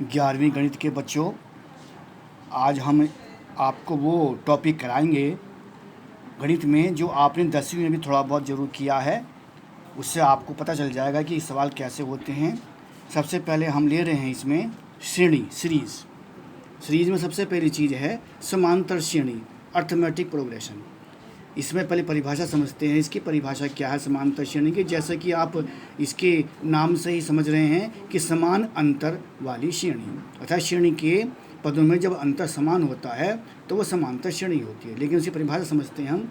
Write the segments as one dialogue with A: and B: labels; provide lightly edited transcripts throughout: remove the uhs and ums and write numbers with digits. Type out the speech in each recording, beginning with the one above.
A: 11वीं गणित के बच्चों, आज हम आपको वो टॉपिक कराएंगे गणित में जो आपने 10वीं में भी थोड़ा बहुत ज़रूर किया है। उससे आपको पता चल जाएगा कि सवाल कैसे होते हैं। सबसे पहले हम ले रहे हैं इसमें श्रेणी, सीरीज़ में सबसे पहली चीज़ है समांतर श्रेणी, अर्थमेटिक प्रोग्रेशन। इसमें पहले परिभाषा समझते हैं। इसकी परिभाषा क्या है समांतर श्रेणी की? जैसे कि आप इसके नाम से ही समझ रहे हैं कि समान अंतर वाली श्रेणी, अर्थात श्रेणी के पदों में जब अंतर समान होता है तो वह समांतर श्रेणी होती है। लेकिन उसकी परिभाषा समझते हैं हम,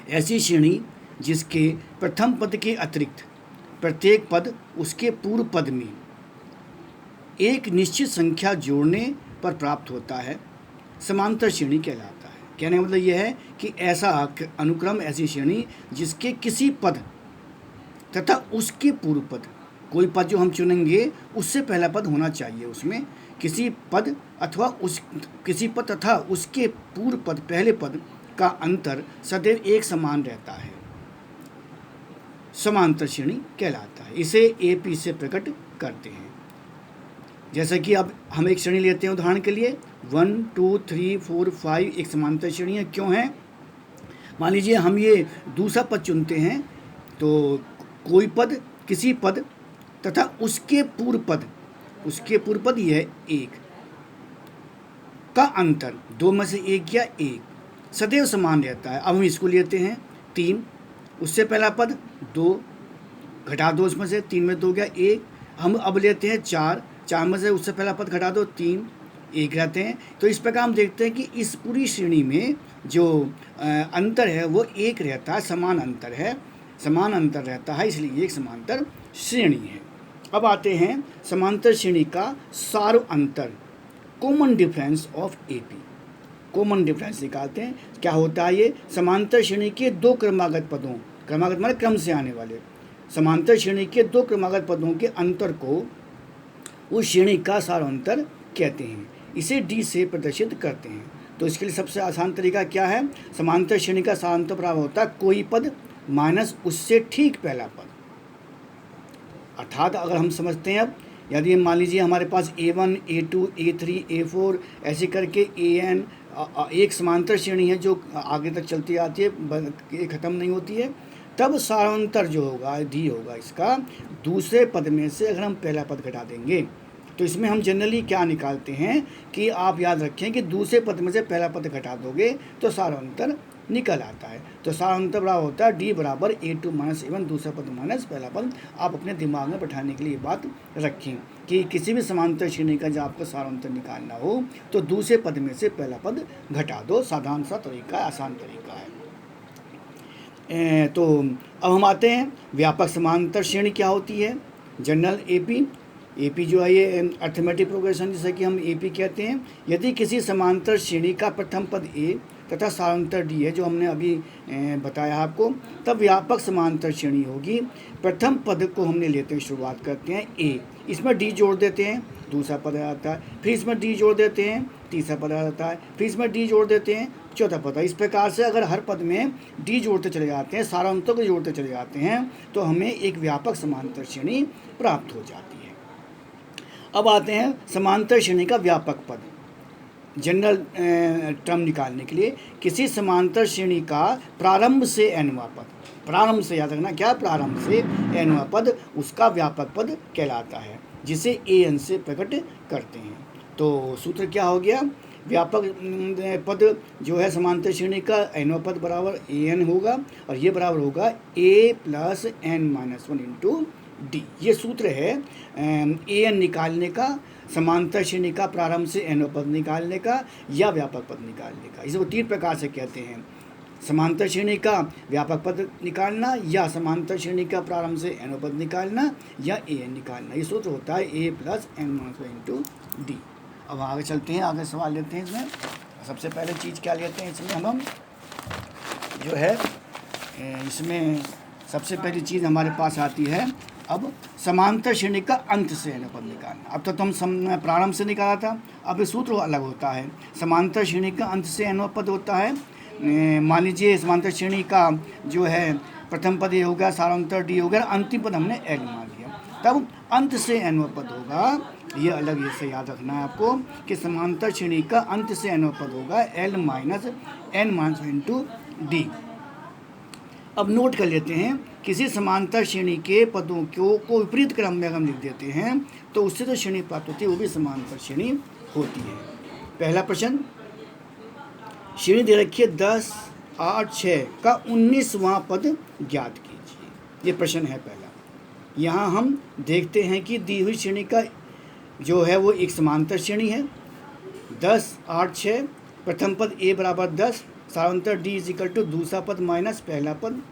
A: ऐसी श्रेणी जिसके प्रथम पद के अतिरिक्त प्रत्येक पद उसके पूर्व पद में एक निश्चित संख्या जोड़ने पर प्राप्त होता है, समांतर श्रेणी कहलाता है। कहने का मतलब यह है कि ऐसा अनुक्रम, ऐसी श्रेणी जिसके किसी पद तथा उसके पूर्व पद, कोई पद जो हम चुनेंगे उससे पहला पद होना चाहिए, उसमें किसी पद तथा उसके पूर्व पद, पहले पद का अंतर सदैव एक समान रहता है, समांतर श्रेणी कहलाता है। इसे AP से प्रकट करते हैं। जैसे कि अब हम एक श्रेणी लेते हैं उदाहरण के लिए 1 2 3 4 5 एक समांतर श्रेणी है। क्यों है? मान लीजिए हम ये दूसरा पद चुनते हैं तो कोई पद, किसी पद तथा उसके पूर्व पद यह एक का अंतर, दो में से एक या एक सदैव समान रहता है। अब हम इसको लेते हैं 3, उससे पहला पद 2, घटा दो उसमें से, 3 में 2 गया 1। हम अब लेते हैं 4 में से उससे पहला पद घटा दो 3, 1 रहते हैं। तो इस प्रकार हम देखते हैं कि इस पूरी श्रेणी में जो अंतर है वो एक रहता है, समान अंतर रहता है, इसलिए एक समांतर श्रेणी है। अब आते हैं समांतर श्रेणी का सार अंतर, common difference of AP। Common difference निकालते हैं। क्या होता है ये? समांतर श्रेणी के दो क्रमागत पदों, क्रमागत माने क्रम से आने वाले, समांतर श्रेणी के दो क्रमागत पदों के अंतर को उस श्रेणी का सार अंतर कहते हैं। इसे D से प्रदर्शित करते हैं। तो इसके लिए सबसे आसान तरीका क्या है? समांतर श्रेणी का सार अंतर बराबर होता है कोई पद माइनस उससे ठीक पहला पद। अर्थात अगर हम समझते हैं, अब यदि मान लीजिए हमारे पास A1 A2 A3 A4 ऐसे करके AN एक समांतर श्रेणी है जो आगे तक चलती आती है, ये ख़त्म नहीं होती है, तब सारांतर जो होगा D होगा इसका दूसरे पद में से अगर हम पहला पद घटा देंगे। तो इसमें हम जनरली क्या निकालते हैं कि आप याद रखें कि दूसरे पद में से पहला पद घटा दोगे तो सारांतर निकल आता है। तो सारांतर बराबर होता है D बराबर A2 माइनस A1, दूसरा पद माइनस पहला पद। आप अपने दिमाग में बैठाने के लिए बात रखें कि किसी भी समांतर श्रेणी का जब आपको सारांतर निकालना हो तो दूसरे पद में से पहला पद घटा दो। साधारण सा तरीका, आसान तरीका है। तो अब हम आते हैं व्यापक समांतर श्रेणी क्या होती है। जनरल AP जो है ये अर्थमेटिक प्रोग्रेशन, जिसे कि हम AP कहते हैं। यदि किसी समांतर श्रेणी का प्रथम पद A तथा सारांतर D है, जो हमने अभी बताया आपको, तब व्यापक समांतर श्रेणी होगी। प्रथम पद को हमने लेते हैं, शुरुआत करते हैं A, इसमें D जोड़ देते हैं, दूसरा पद आ जाता है, फिर इसमें D जोड़ देते हैं, तीसरा पद आ जाता है, फिर इसमें D जोड़ देते हैं, चौथा पद। इस प्रकार से अगर हर पद में D जोड़ते चले जाते हैं, सारांतों को जोड़ते चले जाते हैं, तो हमें एक व्यापक समांतर श्रेणी प्राप्त हो जाती है। अब आते हैं समांतर श्रेणी का व्यापक पद। जनरल टर्म निकालने के लिए किसी समांतर श्रेणी का प्रारंभ से nवां पद, प्रारंभ से याद रखना, क्या? प्रारंभ से nवां पद उसका व्यापक पद कहलाता है, जिसे AN से प्रकट करते हैं। तो सूत्र क्या हो गया? व्यापक पद जो है समांतर श्रेणी का nवां पद बराबर AN होगा, और ये बराबर होगा A plus N-1 into D। ये सूत्र है AN निकालने का, समांतर श्रेणी का प्रारंभ से nवां पद निकालने का या व्यापक पद निकालने का। इसको 3 प्रकार से कहते हैं, समांतर श्रेणी का व्यापक पद निकालना, या समांतर श्रेणी का प्रारंभ से nवां पद निकालना, या AN निकालना। ये सूत्र होता है A plus N-1 into D। अब आगे चलते हैं, आगे सवाल लेते हैं। इसमें सबसे पहले चीज़ क्या लेते हैं, इसमें हम जो है इसमें सबसे पहली चीज़ हमारे पास आती है अब समांतर श्रेणी का अंत से nवां पद निकालना। अब तक तो हम प्रारंभ से निकाला था, अब ये सूत्र अलग होता है। समांतर श्रेणी का अंत से nवां पद होता है। मान लीजिए समांतर श्रेणी का जो है प्रथम पद ये हो गया, सारांतर D हो गया, अंतिम पद हमने L मान लिया। तब अंत से nवां पद होगा। ये अलग ये से याद रखना है आपको कि समांतर श्रेणी का अंत से nवां पद होगा L minus n minus into D. अब नोट कर लेते हैं, किसी समांतर श्रेणी के पदों को विपरीत क्रम में हम लिख देते हैं तो उससे जो श्रेणी प्राप्त होती है वो भी समांतर श्रेणी होती है। पहला प्रश्न, श्रेणी दे रखी है 10, 8, 6 का 19वां पद ज्ञात कीजिए। ये प्रश्न है पहला। यहाँ हम देखते हैं कि दी हुई श्रेणी का जो है वो एक समांतर श्रेणी है। 10, 8, 6, प्रथम पद a बराबर 10, सारांतर d इज इक्वल टू दूसरा पद माइनस पहला पद,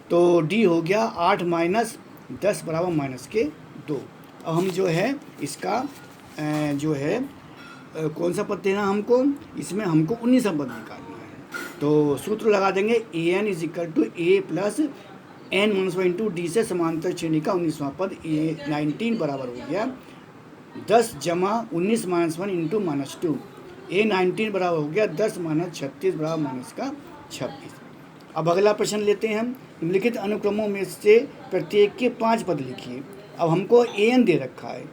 A: तो d हो गया 8 माइनस 10 बराबर माइनस के 2। अब हम जो है इसका जो है कौन सा पद देना हमको, इसमें हमको 19वां पद निकालना है। तो सूत्र लगा देंगे a n is equal to a plus n minus one into D से समांतर श्रेणी का 19वां पद a 19 बराबर हो गया 10 जमा 19 माइनस 1 इंटू माइनस 2, a 19 बराबर हो गया 10 माइनस 36 बराबर माइनस का 26। अब अगला प्रश्न लेते हैं हम। निम्नलिखित अनुक्रमों में से प्रत्येक के 5 पद लिखिए। अब हमको an दे रखा है,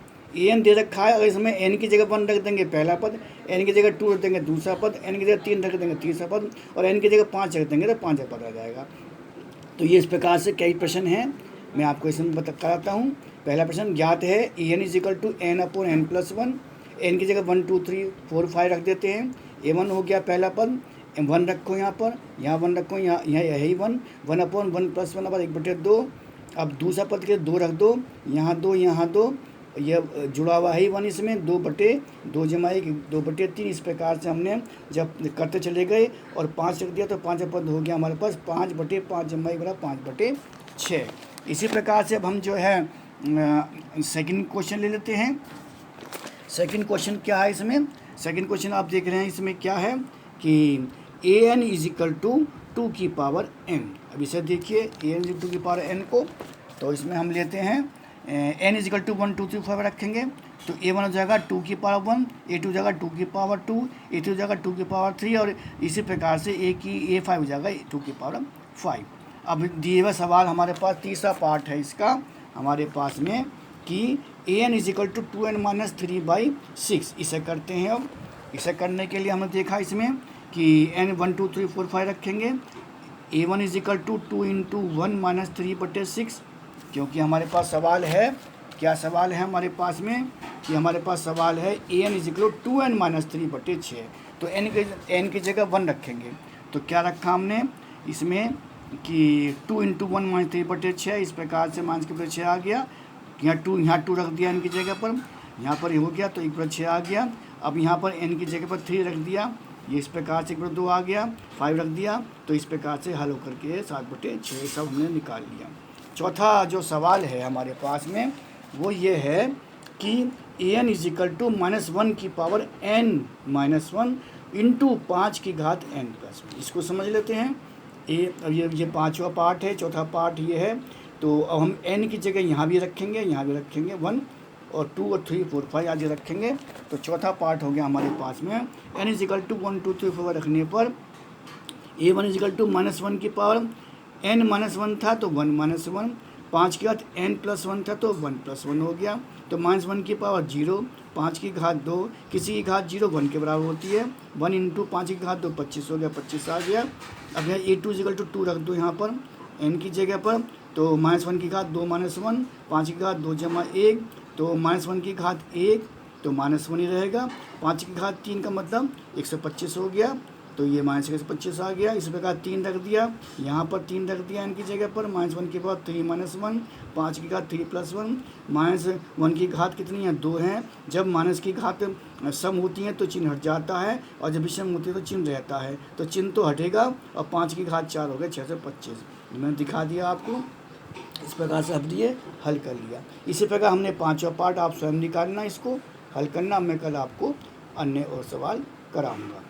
A: an दे रखा है, अगर इसमें n की जगह 1 रख देंगे पहला पद, n की जगह 2 रख देंगे दूसरा पद, n की जगह 3 रख देंगे तीसरा पद और n की जगह 5 रख देंगे तो 5वां पद आ जाएगा। तो ये इस प्रकार से कई प्रश्न हैं, मैं आपको इसमें कराता हूँ। पहला प्रश्न, ज्ञात है an is equal to n upon n plus 1, n की जगह 1 2 3 4 5 रख देते हैं। a1 हो गया पहला पद, 1 रखो यहाँ पर, यहाँ 1 रखो, यहाँ यही 1 अपॉन 1 प्लस 1 अपॉन 1/2। अब दूसरा पद के 2 रख दो, यहाँ 2 यहाँ 2, यह जुड़ा हुआ है 1 इसमें, 2/2 जमा 1 2/3। इस प्रकार से हमने जब करते चले गए और 5 रख दिया तो 5वां पद हो गया हमारे पास 5/5 जमा 1 बराबर 5/6। इसी प्रकार से अब हम जो है सेकंड क्वेश्चन ले लेते हैं। सेकंड क्वेश्चन क्या है इसमें, सेकंड क्वेश्चन आप देख रहे हैं इसमें क्या है कि an इज इक्वल टू 2 की पावर n। अब इसे देखिए an इज 2 की पावर n को, तो इसमें हम लेते हैं n इज इक्वल टू 1 2 3 5 रखेंगे तो a1 हो जाएगा 2 की पावर 1, a2 हो जाएगा 2 की पावर 2, a3 हो जाएगा 2 की पावर 3 और इसी प्रकार से a5 हो जाएगा 2 की पावर 5। अब दिए हुए सवाल हमारे पास तीसरा पार्ट है इसका हमारे पास में कि an is equal to 2n minus 3/6। इसे करते हैं। अब इसे करने के लिए हमने देखा इसमें कि n 1 2 3 4 5 रखेंगे। a1 is equal to 2 into 1 minus 3/6, क्योंकि हमारे पास सवाल है, क्या सवाल है हमारे पास में कि हमारे पास सवाल है an is equal to 2n minus 3/6, तो n की जगह 1 रखेंगे। तो क्या रखा हमने इसमें कि 2 इंटू 1 माइनस 3/6, इस प्रकार से माइनस के 6 आ गया, यहाँ 2 रख दिया n की जगह पर, यहाँ पर हो गया तो 1/6 आ गया। अब यहाँ पर n की जगह पर 3 रख दिया, ये इस प्रकार से 1/2 आ गया, 5 रख दिया, तो इस प्रकार से हल होकर के 7/6 सब हमने निकाल लिया। चौथा जो सवाल है हमारे पास में वो ये है कि an इज इक्वल टू -1 की पावर n माइनस 1 इंटू 5 की घात n प्लस 1। इसको समझ लेते हैं। ये 5वां पार्ट है, चौथा पार्ट ये है। तो अब हम n की जगह यहाँ भी रखेंगे, यहाँ भी रखेंगे 1 और 2 और 3 4 5 आदि रखेंगे। तो चौथा पार्ट हो गया हमारे पास में n इज इक्वल टू 1 2 3 4 रखने पर a1 इज इक्वल टू -1 की पावर n माइनस 1 था तो 1 माइनस 1, 5 की घात n प्लस 1 था तो 1 प्लस 1 हो गया, तो -1 की पावर 0, 5 की घात 2, किसी की घात 0 1 के बराबर होती है, 1 इंटू 5 की घात 2 25 हो गया, 25 आ गया। अब यहाँ a2 इज इक्वल टू 2 रख दो यहाँ पर n की जगह पर, तो -1 की घात 2 माइनस 1, 5 की घात 2 जमा 1, तो -1 की घात 1 तो -1 ही रहेगा, 5 की घात 3 का मतलब 125 हो गया, तो ये -125 आ गया। इस प्रकार 3 रख दिया, यहाँ पर 3 रख दिया इनकी जगह पर, -1 के बाद 3 माइनस 1, 5 की घात 3 प्लस 1, -1 की घात कितनी है 2 है। जब माइनस की घात सम होती है तो चिन्ह हट जाता है और जब विषम होती है तो चिन्ह रहता है, तो चिन्ह तो हटेगा और 5 की घात 4 हो गए 625। मैंने दिखा दिया आपको, इस प्रकार से हमने ये हल कर लिया। इसी प्रकार हमने 5वां पार्ट आप स्वयं निकालना, इसको हल करना। मैं कल आपको अन्य और सवाल कराऊंगा।